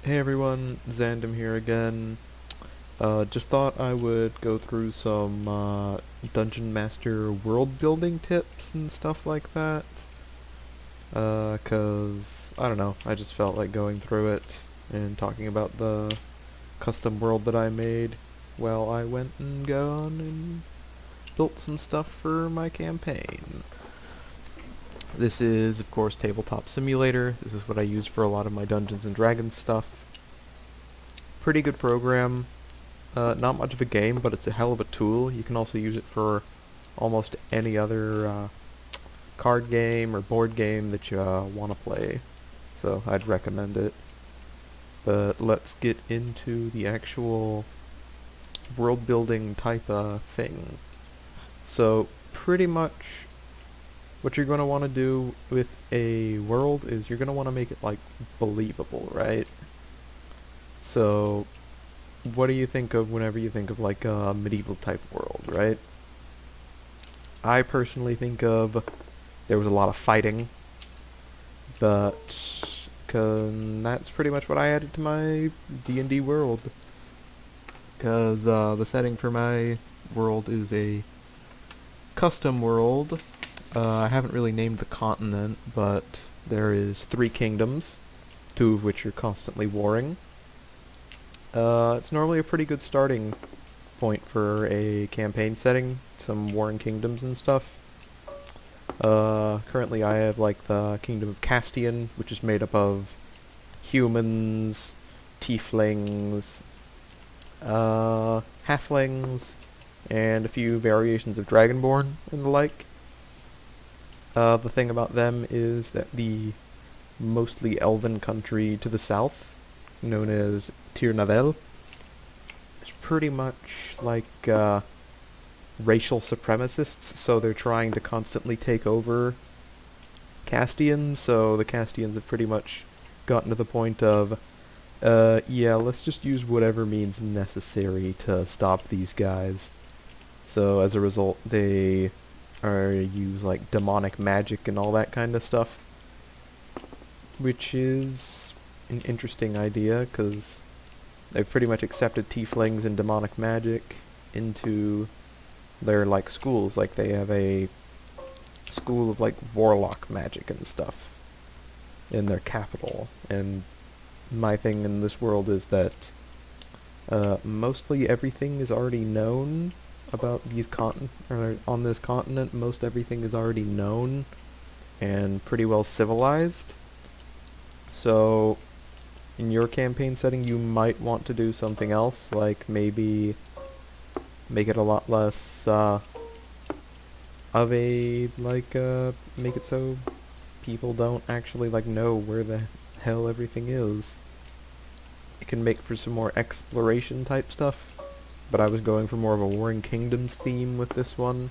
Hey everyone, Zandom here again. Just thought I would go through some Dungeon Master world building tips and stuff like that. 'Cause I don't know, I just felt like going through it and talking about the custom world that I made while I went and gone and built some stuff for my campaign. This is, of course, Tabletop Simulator. This is what I use for a lot of my Dungeons and Dragons stuff. Pretty good program. Not much of a game, but it's a hell of a tool. You can also use it for almost any other card game or board game that you want to play. So I'd recommend it. But let's get into the actual world building type of thing. So pretty much what you're going to want to do with a world is you're going to want to make it like believable, right? So what do you think of whenever you think of like a medieval type world, right? I personally think of there was a lot of fighting, but that's pretty much what I added to my D&D world. Because the setting for my world is a custom world. I haven't really named the continent, but there is 3 kingdoms, 2 of which are constantly warring. It's normally a pretty good starting point for a campaign setting, some warring kingdoms and stuff. Currently I have like the Kingdom of Castian, which is made up of humans, tieflings, halflings, and a few variations of Dragonborn and the like. The thing about them is that the mostly elven country to the south, known as Tirnavel, is pretty much like racial supremacists, so they're trying to constantly take over Castians, so the Castians have pretty much gotten to the point of, yeah, let's just use whatever means necessary to stop these guys. So as a result, they use like demonic magic and all that kind of stuff, which is an interesting idea, because they've pretty much accepted tieflings and demonic magic into their like schools. Like they have a school of like warlock magic and stuff in their capital. And my thing in this world is that mostly everything is already known about these or on this continent. Most everything is already known and pretty well civilized. So in your campaign setting, you might want to do something else, like maybe make it a lot less of a make it so people don't actually like know where the hell everything is. It can make for some more exploration type stuff, but I was going for more of a Warring Kingdoms theme with this one,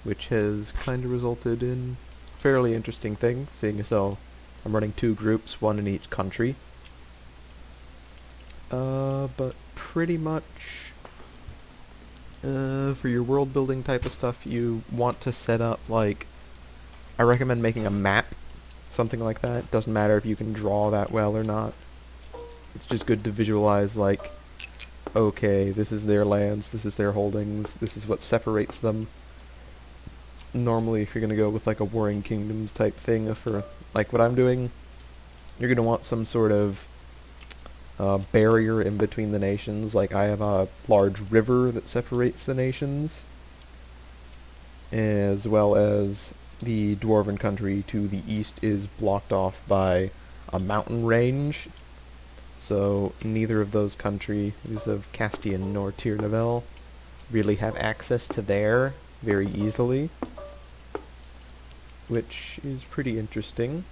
which has kind of resulted in a fairly interesting thing, seeing as though I'm running 2 groups, 1 in each country. But pretty much for your world building type of stuff, you want to set up like, I recommend making a map, something like that. Doesn't matter if you can draw that well or not. It's just good to visualize like, okay, this is their lands, this is their holdings, this is what separates them. Normally, if you're going to go with like a Warring Kingdoms type thing for like what I'm doing, you're going to want some sort of barrier in between the nations. Like I have a large river that separates the nations, as well as the Dwarven country to the east is blocked off by a mountain range. So neither of those countries of Castian nor Tirnavel really have access to there very easily, which is pretty interesting.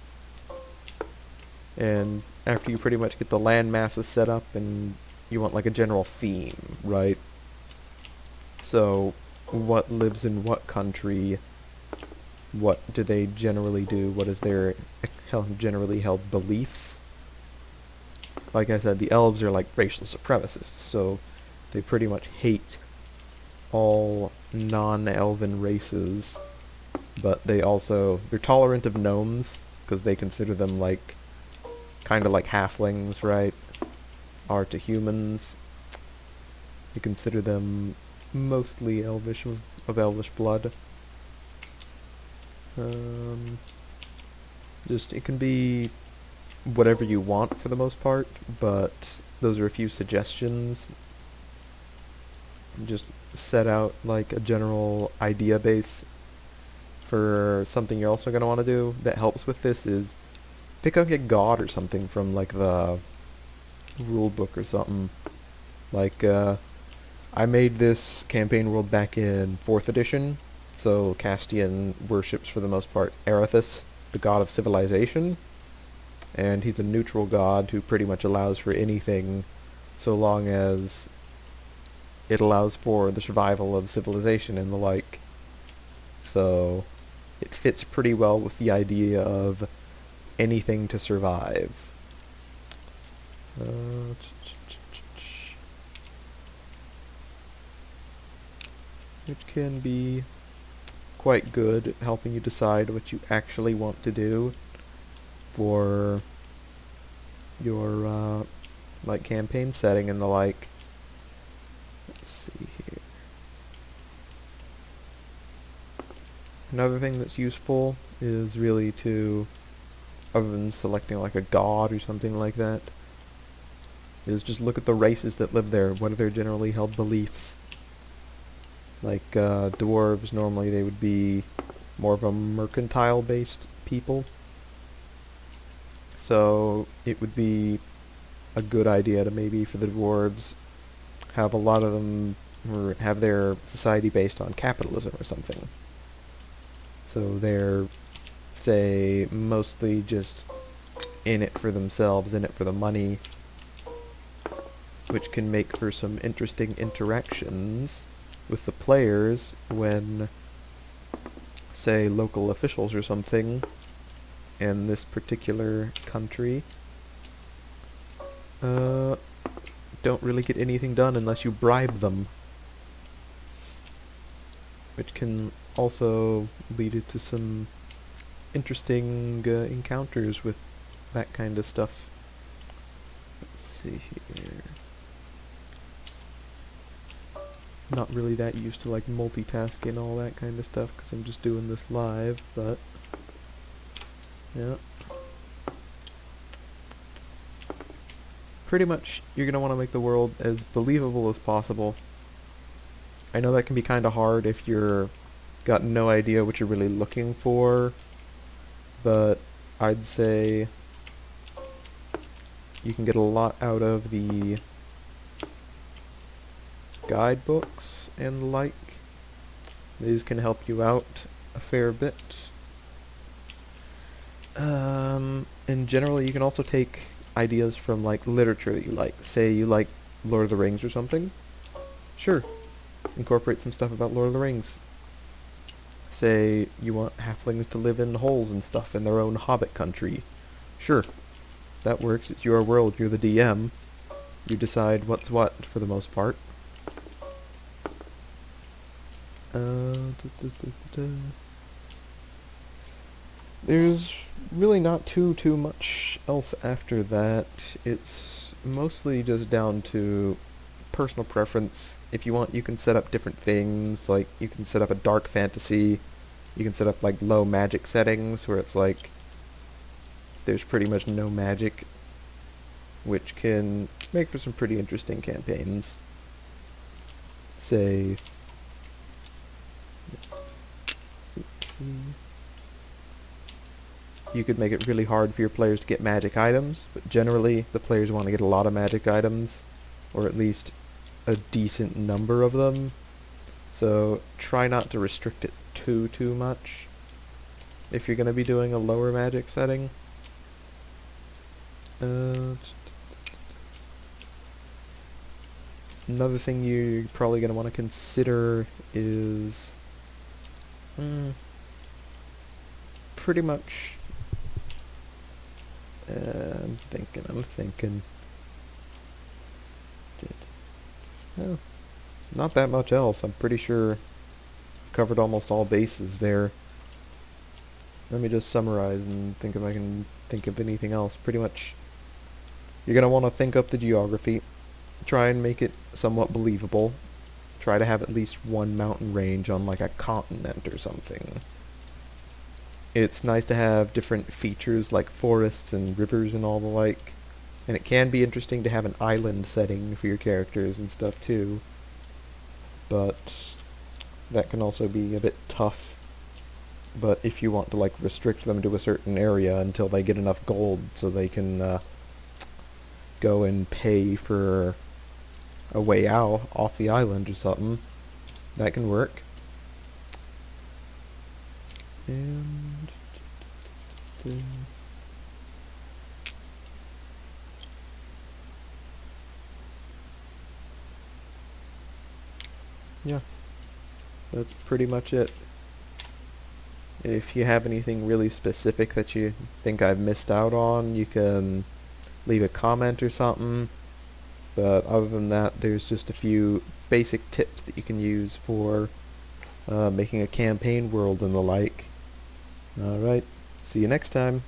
And after you pretty much get the land masses set up, and you want like a general theme, right? So what lives in what country, what do they generally do, what is their generally held beliefs. Like I said, the elves are like racial supremacists, so they pretty much hate all non-elven races, but they're tolerant of gnomes, because they consider them like kind of like halflings, right, are to humans. You consider them mostly elvish, of elvish blood. Just, it can be whatever you want for the most part, but those are a few suggestions. Just set out like a general idea base for something you're also going to want to do that helps with this is pick like a god or something from like the rule book or something. Like, I made this campaign world back in 4th edition, so Castian worships for the most part Erithus, the god of civilization, and he's a neutral god who pretty much allows for anything so long as it allows for the survival of civilization and the like. So it fits pretty well with the idea of anything to survive. Which can be quite good at helping you decide what you actually want to do for your like campaign setting and the like. Let's see here. Another thing that's useful is really to, other than selecting like a god or something like that, is just look at the races that live there. What are their generally held beliefs? Like dwarves, normally they would be more of a mercantile-based people. So it would be a good idea to maybe for the dwarves have a lot of them or have their society based on capitalism or something. So they're, say, mostly just in it for themselves, in it for the money, which can make for some interesting interactions with the players when, say, local officials or something in this particular country don't really get anything done unless you bribe them, which can also lead it to some interesting encounters with that kind of stuff. Let's see here. Not really that used to like multitasking and all that kind of stuff because I'm just doing this live, but yeah. Pretty much, you're going to want to make the world as believable as possible. I know that can be kind of hard if you're got no idea what you're really looking for, but I'd say you can get a lot out of the guidebooks and the like. These can help you out a fair bit. And generally, you can also take ideas from like literature that you like. Say you like Lord of the Rings or something. Sure, incorporate some stuff about Lord of the Rings. Say you want halflings to live in holes and stuff in their own hobbit country. Sure, that works. It's your world. You're the DM. You decide what's what for the most part. There's really not too much else after that. It's mostly just down to personal preference. If you want, you can set up different things. Like, you can set up a dark fantasy. You can set up, like, low magic settings, where it's like there's pretty much no magic, which can make for some pretty interesting campaigns. Say, you could make it really hard for your players to get magic items, but generally the players want to get a lot of magic items, or at least a decent number of them. So try not to restrict it too much if you're going to be doing a lower magic setting. Another thing you're probably going to want to consider is pretty much I'm thinking. No, not that much else. I'm pretty sure I've covered almost all bases there. Let me just summarize and think if I can think of anything else. Pretty much You're going to want to think up the geography, try and make it somewhat believable, try to have at least one mountain range on like a continent or something. It's nice to have different features like forests and rivers and all the like, and it can be interesting to have an island setting for your characters and stuff too, but that can also be a bit tough. But if you want to like restrict them to a certain area until they get enough gold so they can go and pay for a way out off the island or something, that can work. And yeah, that's pretty much it. If you have anything really specific that you think I've missed out on, you can leave a comment or something. But other than that, there's just a few basic tips that you can use for making a campaign world and the like. Alright, see you next time.